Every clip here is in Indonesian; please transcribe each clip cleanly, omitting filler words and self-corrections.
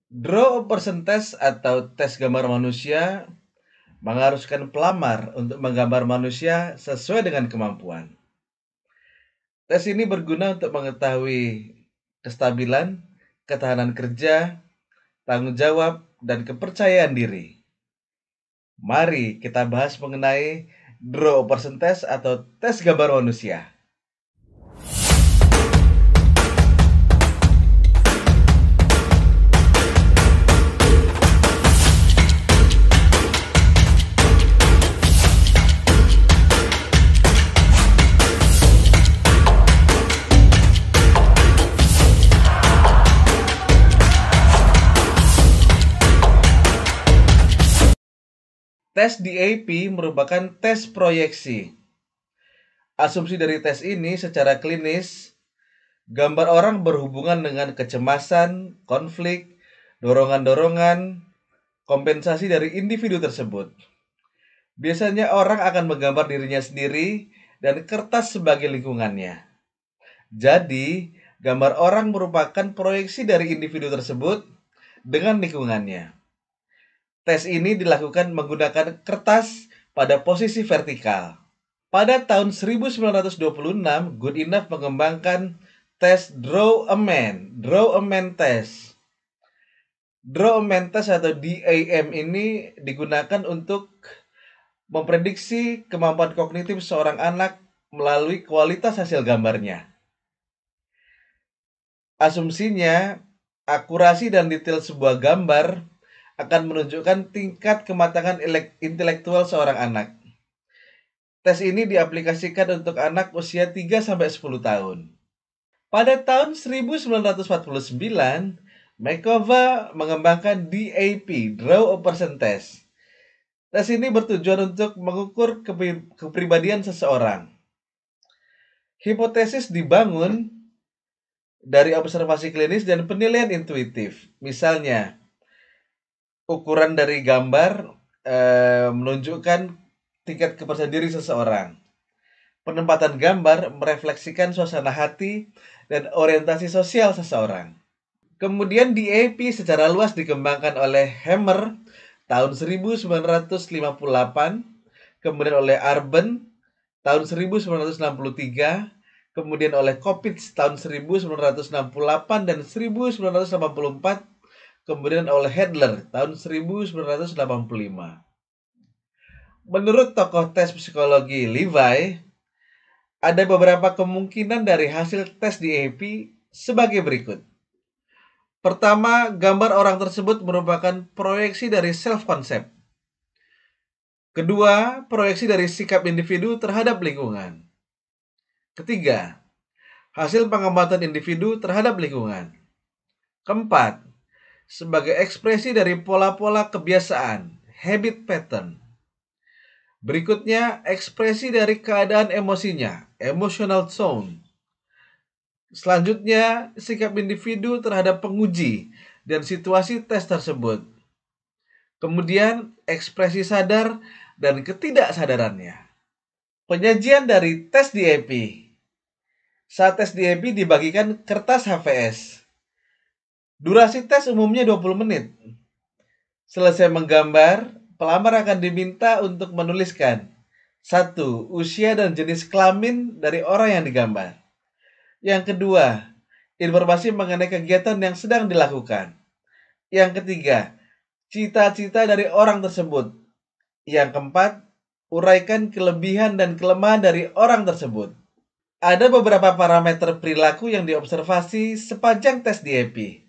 Draw a person test atau tes gambar manusia mengharuskan pelamar untuk menggambar manusia sesuai dengan kemampuan. Tes ini berguna untuk mengetahui kestabilan, ketahanan kerja, tanggung jawab, dan kepercayaan diri. Mari kita bahas mengenai draw a person test atau tes gambar manusia. Tes DAP merupakan tes proyeksi. Asumsi dari tes ini secara klinis, gambar orang berhubungan dengan kecemasan, konflik, dorongan-dorongan, kompensasi dari individu tersebut. Biasanya orang akan menggambar dirinya sendiri dan kertas sebagai lingkungannya. Jadi, gambar orang merupakan proyeksi dari individu tersebut dengan lingkungannya. Tes ini dilakukan menggunakan kertas pada posisi vertikal. Pada tahun 1926, Goodenough mengembangkan tes Draw a Man Test. Draw a Man Test atau DAM ini digunakan untuk memprediksi kemampuan kognitif seorang anak melalui kualitas hasil gambarnya. Asumsinya, akurasi dan detail sebuah gambar akan menunjukkan tingkat kematangan intelektual seorang anak. Tes ini diaplikasikan untuk anak usia 3-10 tahun. Pada tahun 1949, Markova mengembangkan DAP, Draw a Person Test. Tes ini bertujuan untuk mengukur kepribadian seseorang. Hipotesis dibangun dari observasi klinis dan penilaian intuitif. Misalnya, ukuran dari gambar menunjukkan tingkat kepercayaan diri seseorang. Penempatan gambar merefleksikan suasana hati dan orientasi sosial seseorang. Kemudian DAP secara luas dikembangkan oleh Hammer tahun 1958, kemudian oleh Arben tahun 1963, kemudian oleh Kopitz tahun 1968 dan 1984, kemudian oleh Hedler tahun 1985. Menurut tokoh tes psikologi Levi, ada beberapa kemungkinan dari hasil tes DAP sebagai berikut. Pertama, gambar orang tersebut merupakan proyeksi dari self-concept. Kedua, proyeksi dari sikap individu terhadap lingkungan. Ketiga, hasil pengamatan individu terhadap lingkungan. Keempat, sebagai ekspresi dari pola-pola kebiasaan, habit pattern. Berikutnya, ekspresi dari keadaan emosinya, emotional tone. Selanjutnya, sikap individu terhadap penguji dan situasi tes tersebut. Kemudian, ekspresi sadar dan ketidaksadarannya. Penyajian dari tes DAP. Saat tes DAP dibagikan kertas HVS. Durasi tes umumnya 20 menit. Selesai menggambar, pelamar akan diminta untuk menuliskan 1. Usia dan jenis kelamin dari orang yang digambar. Yang kedua, informasi mengenai kegiatan yang sedang dilakukan. Yang ketiga, cita-cita dari orang tersebut. Yang keempat, uraikan kelebihan dan kelemahan dari orang tersebut. Ada beberapa parameter perilaku yang diobservasi sepanjang tes DAP.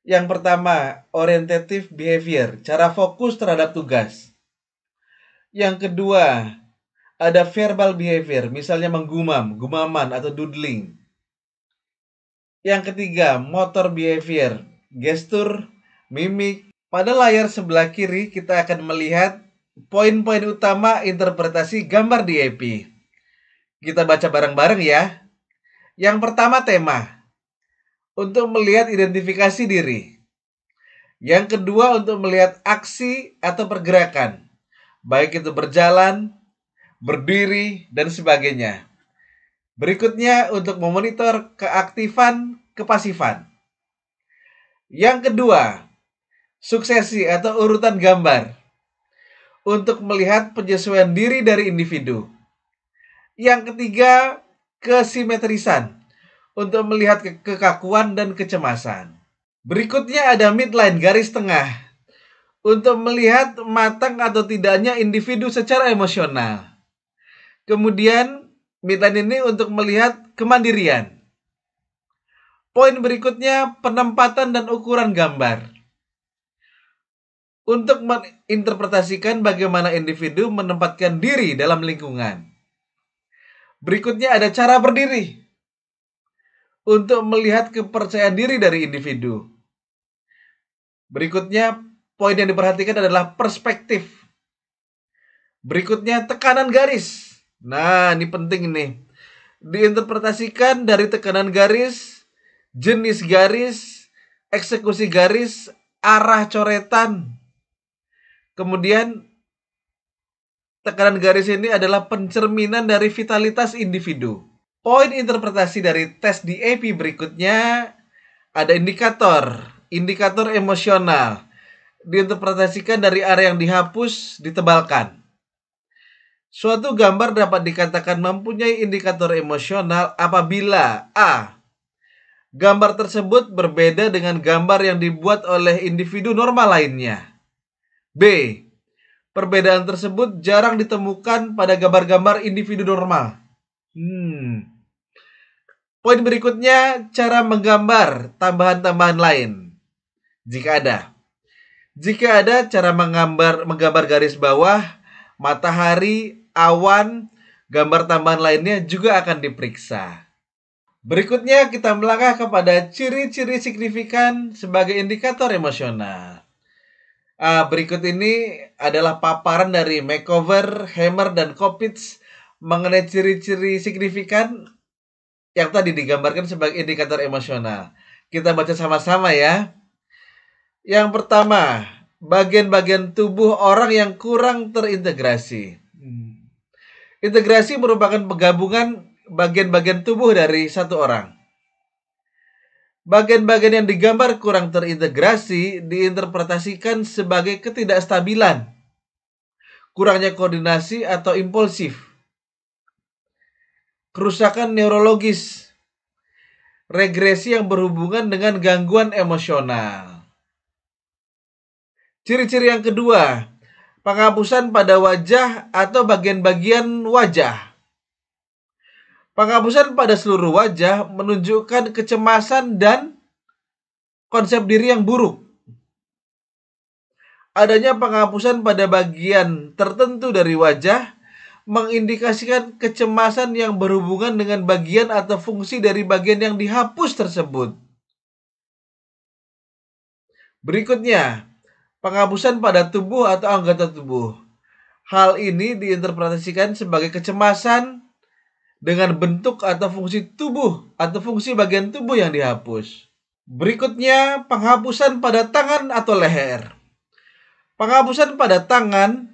Yang pertama, orientative behavior, cara fokus terhadap tugas. Yang kedua, ada verbal behavior, misalnya menggumam, gumaman atau doodling. Yang ketiga, motor behavior, gestur, mimik. Pada layar sebelah kiri kita akan melihat poin-poin utama interpretasi gambar DAP. Kita baca bareng-bareng ya. Yang pertama, tema. Untuk melihat identifikasi diri. Yang kedua, untuk melihat aksi atau pergerakan, baik itu berjalan, berdiri, dan sebagainya. Berikutnya, untuk memonitor keaktifan, kepasifan. Yang kedua, Suksesi atau urutan gambar untuk melihat penyesuaian diri dari individu. Yang ketiga, kesimetrisan untuk melihat kekakuan dan kecemasan. Berikutnya ada midline, garis tengah, untuk melihat matang atau tidaknya individu secara emosional. Kemudian midline ini untuk melihat kemandirian. Poin berikutnya, penempatan dan ukuran gambar untuk menginterpretasikan bagaimana individu menempatkan diri dalam lingkungan. Berikutnya ada cara berdiri untuk melihat kepercayaan diri dari individu. Berikutnya, poin yang diperhatikan adalah perspektif. Berikutnya, tekanan garis. Nah, ini penting nih. Diinterpretasikan dari tekanan garis, jenis garis, eksekusi garis, arah coretan. Kemudian, tekanan garis ini adalah pencerminan dari vitalitas individu. Poin interpretasi dari tes DAP berikutnya ada indikator emosional. Diinterpretasikan dari area yang dihapus, ditebalkan. Suatu gambar dapat dikatakan mempunyai indikator emosional apabila A. Gambar tersebut berbeda dengan gambar yang dibuat oleh individu normal lainnya. B. Perbedaan tersebut jarang ditemukan pada gambar-gambar individu normal. Poin berikutnya, cara menggambar tambahan-tambahan lain. Jika ada cara menggambar garis bawah, matahari, awan, gambar tambahan lainnya juga akan diperiksa. Berikutnya kita melangkah kepada ciri-ciri signifikan sebagai indikator emosional. Berikut ini adalah paparan dari Makeover, Hammer, dan Kopitz mengenai ciri-ciri signifikan yang tadi digambarkan sebagai indikator emosional. Kita baca sama-sama ya. Yang pertama, bagian-bagian tubuh orang yang kurang terintegrasi. Integrasi merupakan penggabungan bagian-bagian tubuh dari satu orang. Bagian-bagian yang digambar kurang terintegrasi diinterpretasikan sebagai ketidakstabilan, kurangnya koordinasi atau impulsif, kerusakan neurologis, regresi yang berhubungan dengan gangguan emosional. Ciri-ciri yang kedua, penghapusan pada wajah atau bagian-bagian wajah. Penghapusan pada seluruh wajah menunjukkan kecemasan dan konsep diri yang buruk. Adanya penghapusan pada bagian tertentu dari wajah mengindikasikan kecemasan yang berhubungan dengan bagian atau fungsi dari bagian yang dihapus tersebut. Berikutnya, penghapusan pada tubuh atau anggota tubuh. Hal ini diinterpretasikan sebagai kecemasan dengan bentuk atau fungsi tubuh atau fungsi bagian tubuh yang dihapus. Berikutnya, penghapusan pada tangan atau leher. Penghapusan pada tangan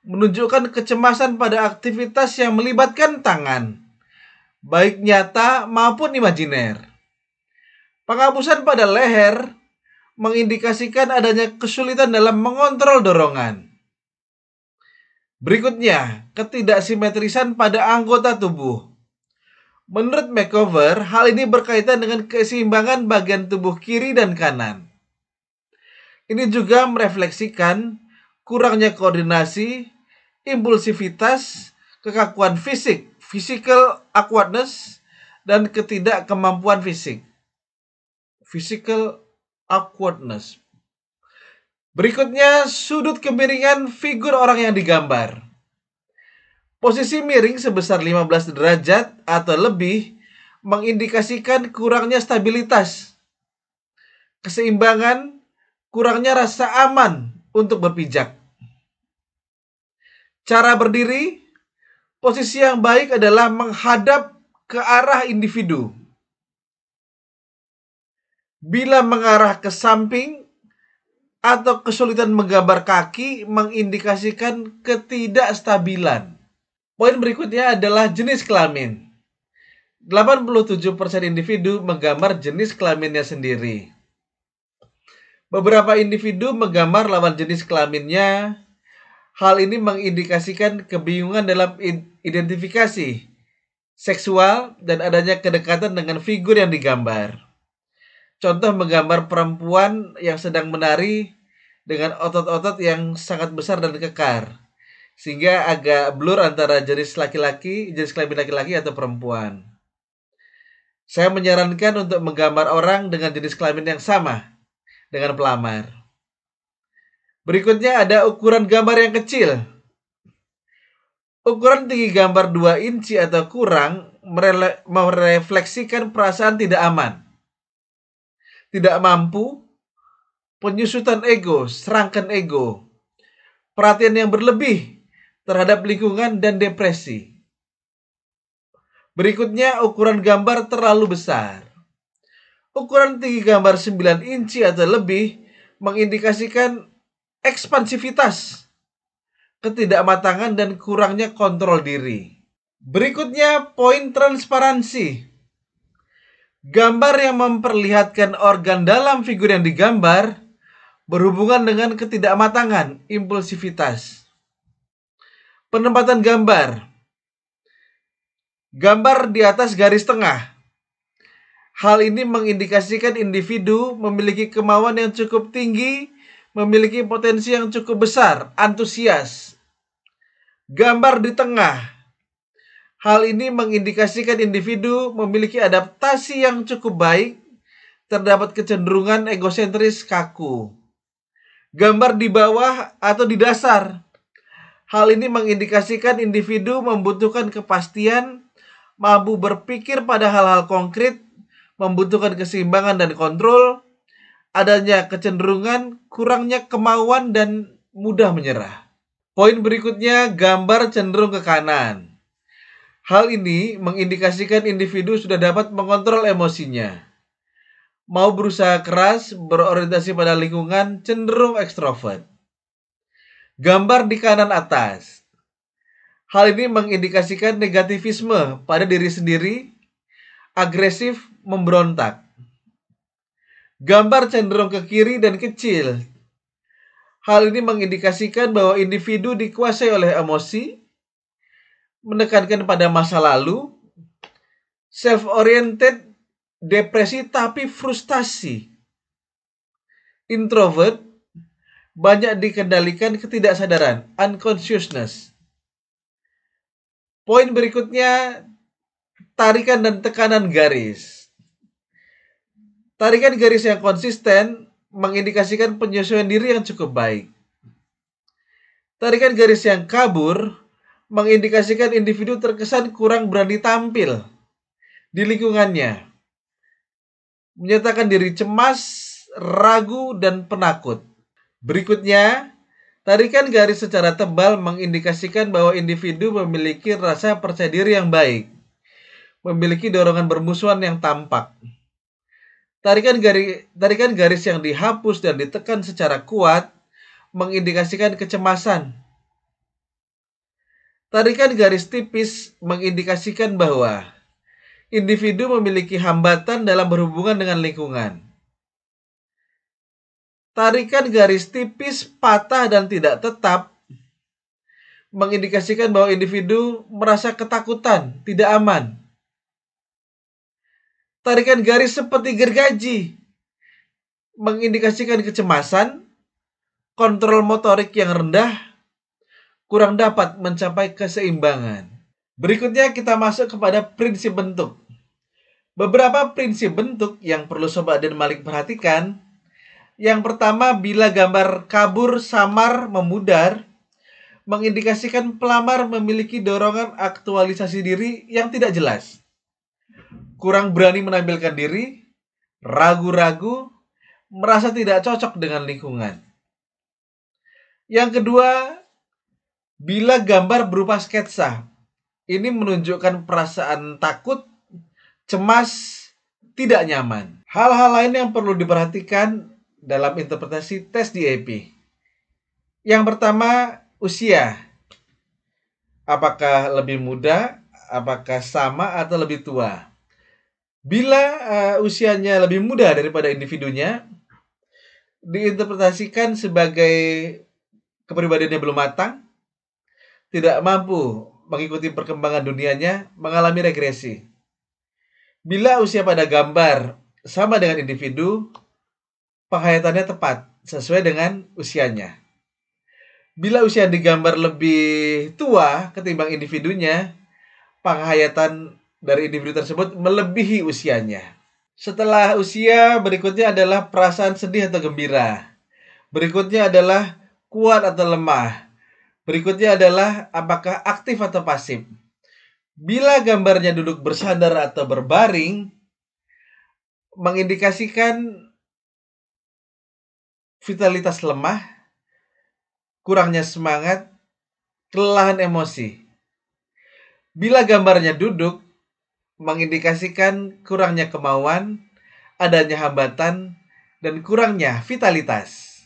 menunjukkan kecemasan pada aktivitas yang melibatkan tangan, baik nyata maupun imajiner. Penghapusan pada leher mengindikasikan adanya kesulitan dalam mengontrol dorongan. Berikutnya, ketidaksimetrisan pada anggota tubuh. Menurut Makeover, hal ini berkaitan dengan keseimbangan bagian tubuh kiri dan kanan. Ini juga merefleksikan kurangnya koordinasi, impulsivitas, kekakuan fisik, physical awkwardness, dan ketidakkemampuan fisik, physical awkwardness. Berikutnya, sudut kemiringan figur orang yang digambar. Posisi miring sebesar 15 derajat atau lebih mengindikasikan kurangnya stabilitas, keseimbangan, kurangnya rasa aman untuk berpijak. Cara berdiri, posisi yang baik adalah menghadap ke arah individu. Bila mengarah ke samping atau kesulitan menggambar kaki mengindikasikan ketidakstabilan. Poin berikutnya adalah jenis kelamin. 87% individu menggambar jenis kelaminnya sendiri. Beberapa individu menggambar lawan jenis kelaminnya. Hal ini mengindikasikan kebingungan dalam identifikasi seksual dan adanya kedekatan dengan figur yang digambar. Contoh menggambar perempuan yang sedang menari dengan otot-otot yang sangat besar dan kekar, sehingga agak blur antara jenis kelamin laki-laki atau perempuan. Saya menyarankan untuk menggambar orang dengan jenis kelamin yang sama dengan pelamar. Berikutnya ada ukuran gambar yang kecil. Ukuran tinggi gambar 2 inci atau kurang merefleksikan perasaan tidak aman, tidak mampu, penyusutan ego, serangkan ego, perhatian yang berlebih terhadap lingkungan, dan depresi. Berikutnya, ukuran gambar terlalu besar. Ukuran tinggi gambar 9 inci atau lebih mengindikasikan ekspansivitas, ketidakmatangan, dan kurangnya kontrol diri. Berikutnya, poin transparansi. Gambar yang memperlihatkan organ dalam figur yang digambar berhubungan dengan ketidakmatangan, impulsivitas. Penempatan gambar. Gambar di atas garis tengah. Hal ini mengindikasikan individu memiliki kemauan yang cukup tinggi, memiliki potensi yang cukup besar, antusias. Gambar di tengah. Hal ini mengindikasikan individu memiliki adaptasi yang cukup baik, terdapat kecenderungan egosentris kaku. Gambar di bawah atau di dasar. Hal ini mengindikasikan individu membutuhkan kepastian, mampu berpikir pada hal-hal konkret, membutuhkan keseimbangan dan kontrol, adanya kecenderungan, kurangnya kemauan, dan mudah menyerah. Poin berikutnya, gambar cenderung ke kanan. Hal ini mengindikasikan individu sudah dapat mengontrol emosinya, mau berusaha keras, berorientasi pada lingkungan, cenderung ekstrovert. Gambar di kanan atas. Hal ini mengindikasikan negativisme pada diri sendiri, agresif, memberontak. Gambar cenderung ke kiri dan kecil. Hal ini mengindikasikan bahwa individu dikuasai oleh emosi, menekankan pada masa lalu, self-oriented, depresi tapi frustasi. Introvert, banyak dikendalikan ketidaksadaran, unconsciousness. Poin berikutnya, tarikan dan tekanan garis. Tarikan garis yang konsisten mengindikasikan penyesuaian diri yang cukup baik. Tarikan garis yang kabur mengindikasikan individu terkesan kurang berani tampil di lingkungannya, menyatakan diri cemas, ragu, dan penakut. Berikutnya, tarikan garis secara tebal mengindikasikan bahwa individu memiliki rasa percaya diri yang baik, memiliki dorongan bermusuhan yang tampak. Tarikan garis yang dihapus dan ditekan secara kuat mengindikasikan kecemasan. Tarikan garis tipis mengindikasikan bahwa individu memiliki hambatan dalam berhubungan dengan lingkungan. Tarikan garis tipis, patah, dan tidak tetap mengindikasikan bahwa individu merasa ketakutan, tidak aman. Tarikan garis seperti gergaji mengindikasikan kecemasan, kontrol motorik yang rendah, kurang dapat mencapai keseimbangan. Berikutnya kita masuk kepada prinsip bentuk. Beberapa prinsip bentuk yang perlu Sobat dan Malik perhatikan. Yang pertama, bila gambar kabur, samar, memudar, mengindikasikan pelamar memiliki dorongan aktualisasi diri yang tidak jelas, kurang berani menampilkan diri, ragu-ragu, merasa tidak cocok dengan lingkungan. Yang kedua, bila gambar berupa sketsa, ini menunjukkan perasaan takut, cemas, tidak nyaman. Hal-hal lain yang perlu diperhatikan dalam interpretasi tes DAP. Yang pertama, usia. Apakah lebih muda, apakah sama, atau lebih tua? Bila usianya lebih muda daripada individunya, diinterpretasikan sebagai kepribadiannya belum matang, tidak mampu mengikuti perkembangan dunianya, mengalami regresi. Bila usia pada gambar sama dengan individu, penghayatannya tepat sesuai dengan usianya. Bila usia digambar lebih tua ketimbang individunya, penghayatan dari individu tersebut melebihi usianya. Setelah usia, berikutnya adalah perasaan sedih atau gembira. Berikutnya adalah kuat atau lemah. Berikutnya adalah apakah aktif atau pasif. Bila gambarnya duduk bersandar atau berbaring, mengindikasikan vitalitas lemah, kurangnya semangat, kelelahan emosi. Bila gambarnya duduk, mengindikasikan kurangnya kemauan, adanya hambatan, dan kurangnya vitalitas.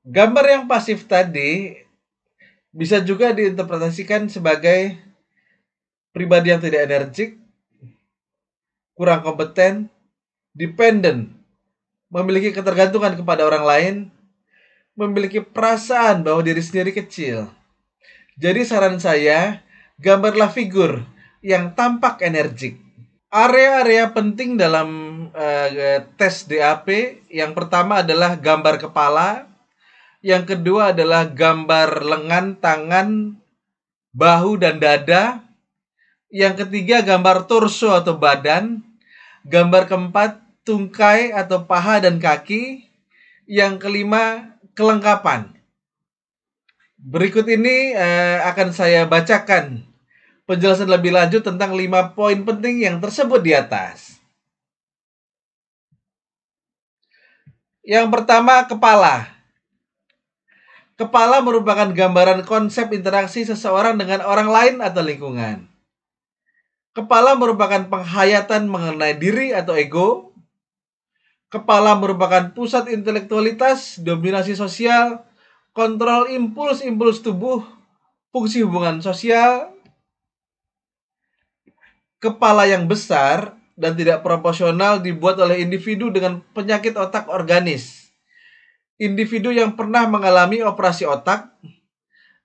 Gambar yang pasif tadi bisa juga diinterpretasikan sebagai pribadi yang tidak energik, kurang kompeten, dependent, memiliki ketergantungan kepada orang lain, memiliki perasaan bahwa diri sendiri kecil. Jadi saran saya, gambarlah figur yang tampak energik. Area-area penting dalam tes DAP, yang pertama adalah gambar kepala, yang kedua adalah gambar lengan, tangan, bahu, dan dada, yang ketiga gambar torso atau badan, gambar keempat tungkai atau paha dan kaki, yang kelima kelengkapan. Berikut ini akan saya bacakan penjelasan lebih lanjut tentang 5 poin penting yang tersebut di atas. Yang pertama, kepala. Kepala merupakan gambaran konsep interaksi seseorang dengan orang lain atau lingkungan. Kepala merupakan penghayatan mengenai diri atau ego. Kepala merupakan pusat intelektualitas, dominasi sosial, kontrol impuls-impuls tubuh, fungsi hubungan sosial. Kepala yang besar dan tidak proporsional dibuat oleh individu dengan penyakit otak organis. Individu yang pernah mengalami operasi otak,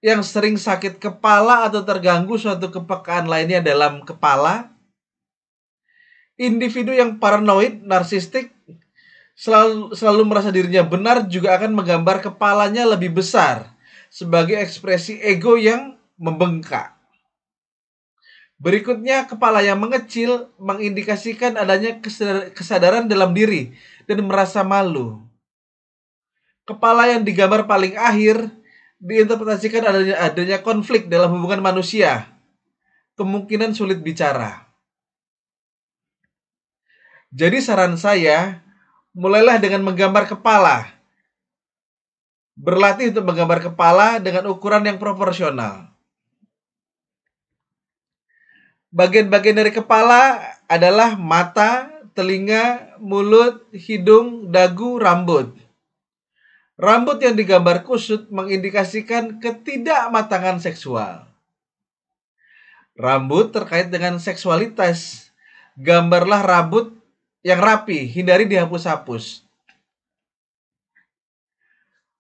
yang sering sakit kepala atau terganggu suatu kepekaan lainnya dalam kepala. Individu yang paranoid, narsistik, selalu merasa dirinya benar juga akan menggambar kepalanya lebih besar sebagai ekspresi ego yang membengkak. Berikutnya, kepala yang mengecil mengindikasikan adanya kesadaran dalam diri dan merasa malu. Kepala yang digambar paling akhir diinterpretasikan adanya konflik dalam hubungan manusia, kemungkinan sulit bicara. Jadi saran saya, mulailah dengan menggambar kepala. Berlatih untuk menggambar kepala dengan ukuran yang proporsional. Bagian-bagian dari kepala adalah mata, telinga, mulut, hidung, dagu, rambut. Rambut yang digambar kusut mengindikasikan ketidakmatangan seksual. Rambut terkait dengan seksualitas. Gambarlah rambut yang rapi, hindari dihapus-hapus.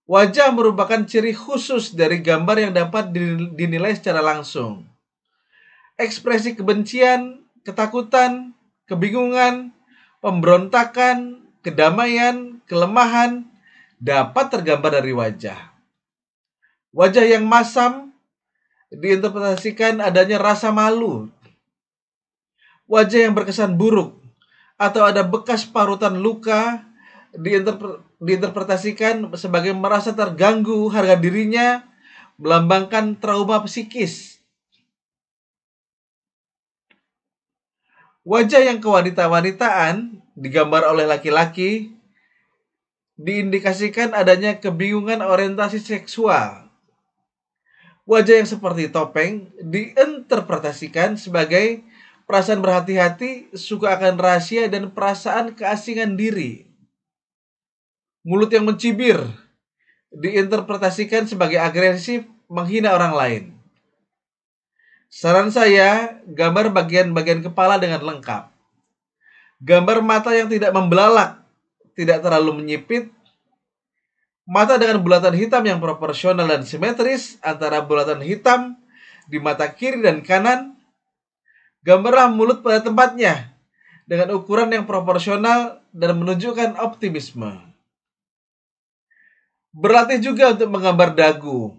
Wajah merupakan ciri khusus dari gambar yang dapat dinilai secara langsung. Ekspresi kebencian, ketakutan, kebingungan, pemberontakan, kedamaian, kelemahan dapat tergambar dari wajah. Wajah yang masam diinterpretasikan adanya rasa malu. Wajah yang berkesan buruk atau ada bekas parutan luka diinterpretasikan sebagai merasa terganggu harga dirinya, melambangkan trauma psikis. Wajah yang kewanita-wanitaan digambar oleh laki-laki diindikasikan adanya kebingungan orientasi seksual. Wajah yang seperti topeng diinterpretasikan sebagai perasaan berhati-hati, suka akan rahasia, dan perasaan keasingan diri. Mulut yang mencibir diinterpretasikan sebagai agresif, menghina orang lain. Saran saya, gambar bagian-bagian kepala dengan lengkap. Gambar mata yang tidak membelalak, tidak terlalu menyipit, Mata dengan bulatan hitam yang proporsional dan simetris antara bulatan hitam di mata kiri dan kanan. Gambarlah mulut pada tempatnya dengan ukuran yang proporsional dan menunjukkan optimisme. Berlatih juga untuk menggambar dagu,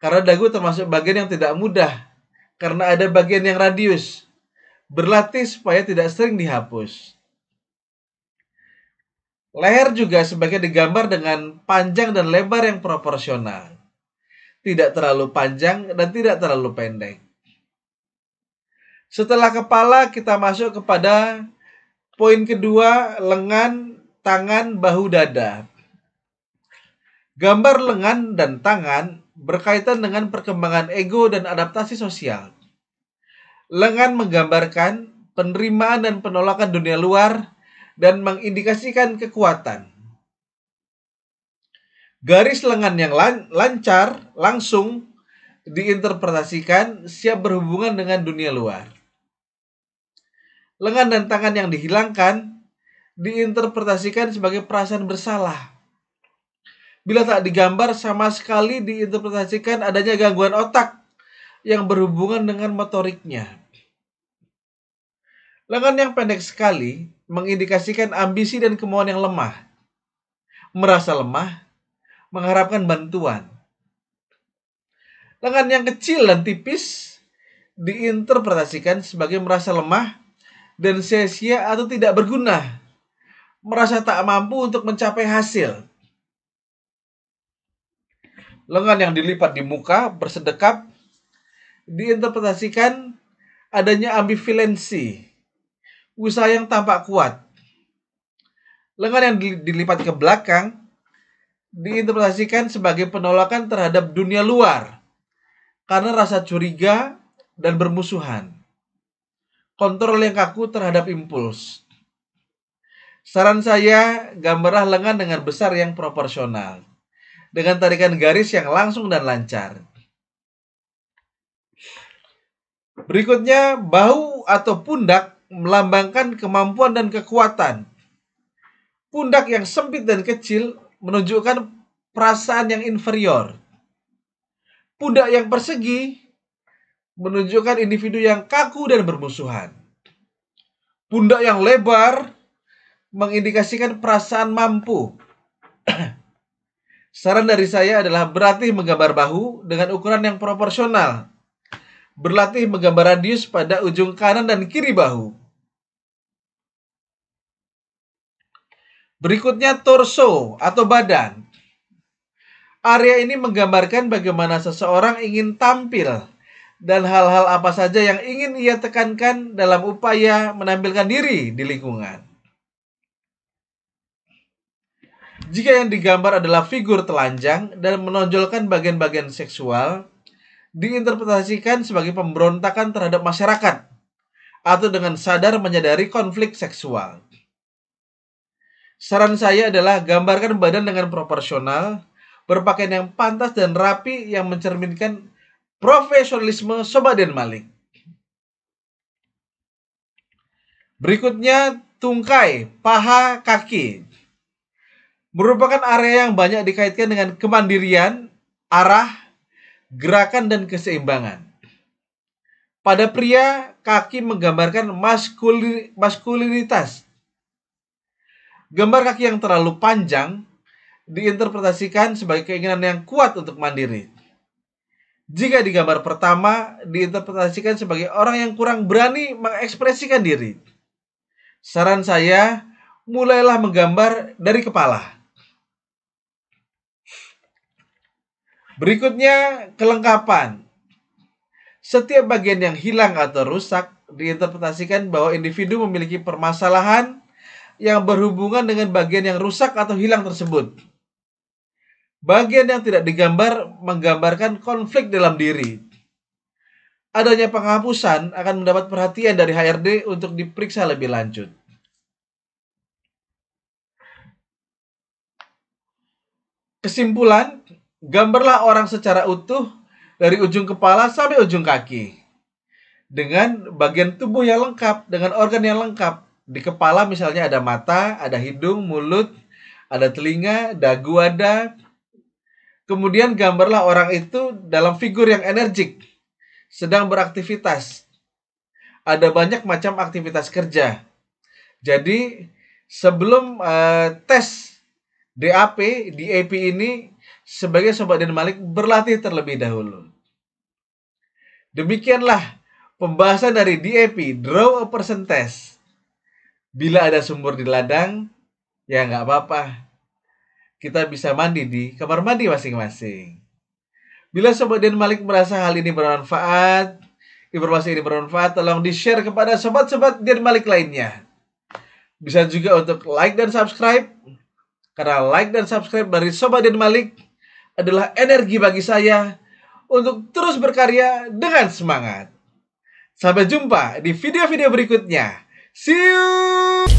karena dagu termasuk bagian yang tidak mudah, karena ada bagian yang radius. Berlatih supaya tidak sering dihapus. Leher juga sebaiknya digambar dengan panjang dan lebar yang proporsional. Tidak terlalu panjang dan tidak terlalu pendek. Setelah kepala, kita masuk kepada poin kedua, lengan, tangan, bahu, dada. Gambar lengan dan tangan berkaitan dengan perkembangan ego dan adaptasi sosial. Lengan menggambarkan penerimaan dan penolakan dunia luar dan mengindikasikan kekuatan. Garis lengan yang lancar, langsung diinterpretasikan siap berhubungan dengan dunia luar. Lengan dan tangan yang dihilangkan diinterpretasikan sebagai perasaan bersalah. Bila tak digambar, sama sekali diinterpretasikan adanya gangguan otak yang berhubungan dengan motoriknya. Lengan yang pendek sekali mengindikasikan ambisi dan kemauan yang lemah. Merasa lemah, mengharapkan bantuan. Lengan yang kecil dan tipis diinterpretasikan sebagai merasa lemah dan sia-sia atau tidak berguna. Merasa tak mampu untuk mencapai hasil. Lengan yang dilipat di muka bersedekap diinterpretasikan adanya ambivalensi, usaha yang tampak kuat. Lengan yang dilipat ke belakang diinterpretasikan sebagai penolakan terhadap dunia luar karena rasa curiga dan bermusuhan. Kontrol yang kaku terhadap impuls. Saran saya, gambarlah lengan dengan besar yang proporsional, dengan tarikan garis yang langsung dan lancar. Berikutnya, bahu atau pundak melambangkan kemampuan dan kekuatan. Pundak yang sempit dan kecil menunjukkan perasaan yang inferior. Pundak yang persegi menunjukkan individu yang kaku dan bermusuhan. Pundak yang lebar mengindikasikan perasaan mampu. Saran dari saya adalah berlatih menggambar bahu dengan ukuran yang proporsional. Berlatih menggambar radius pada ujung kanan dan kiri bahu. Berikutnya torso atau badan. Area ini menggambarkan bagaimana seseorang ingin tampil dan hal-hal apa saja yang ingin ia tekankan dalam upaya menampilkan diri di lingkungan. Jika yang digambar adalah figur telanjang dan menonjolkan bagian-bagian seksual, diinterpretasikan sebagai pemberontakan terhadap masyarakat atau dengan sadar menyadari konflik seksual. Saran saya adalah gambarkan badan dengan proporsional, berpakaian yang pantas dan rapi yang mencerminkan profesionalisme Sobaden Malik. Berikutnya, tungkai, paha, kaki. Merupakan area yang banyak dikaitkan dengan kemandirian, arah, gerakan, dan keseimbangan. Pada pria, kaki menggambarkan maskulinitas. Gambar kaki yang terlalu panjang diinterpretasikan sebagai keinginan yang kuat untuk mandiri. Jika di gambar pertama diinterpretasikan sebagai orang yang kurang berani mengekspresikan diri. Saran saya, mulailah menggambar dari kepala. Berikutnya, kelengkapan. Setiap bagian yang hilang atau rusak diinterpretasikan bahwa individu memiliki permasalahan yang berhubungan dengan bagian yang rusak atau hilang tersebut. Bagian yang tidak digambar menggambarkan konflik dalam diri. Adanya penghapusan akan mendapat perhatian dari HRD untuk diperiksa lebih lanjut. Kesimpulan, gambarlah orang secara utuh dari ujung kepala sampai ujung kaki. Dengan bagian tubuh yang lengkap, dengan organ yang lengkap. Di kepala misalnya ada mata, ada hidung, mulut, ada telinga, dagu ada. Kemudian gambarlah orang itu dalam figur yang energik, sedang beraktivitas. Ada banyak macam aktivitas kerja. Jadi sebelum tes DAP, DAP ini sebagai Sobat Den Malik berlatih terlebih dahulu. Demikianlah pembahasan dari DAP, Draw a Person Test. Bila ada sumur di ladang, ya nggak apa-apa. Kita bisa mandi di kamar mandi masing-masing. Bila Sobat Den Malik merasa hal ini bermanfaat, informasi ini bermanfaat, tolong di-share kepada sobat-sobat Den Malik lainnya. Bisa juga untuk like dan subscribe, karena like dan subscribe dari Sobat Den Malik adalah energi bagi saya untuk terus berkarya dengan semangat. Sampai jumpa di video-video berikutnya. See you!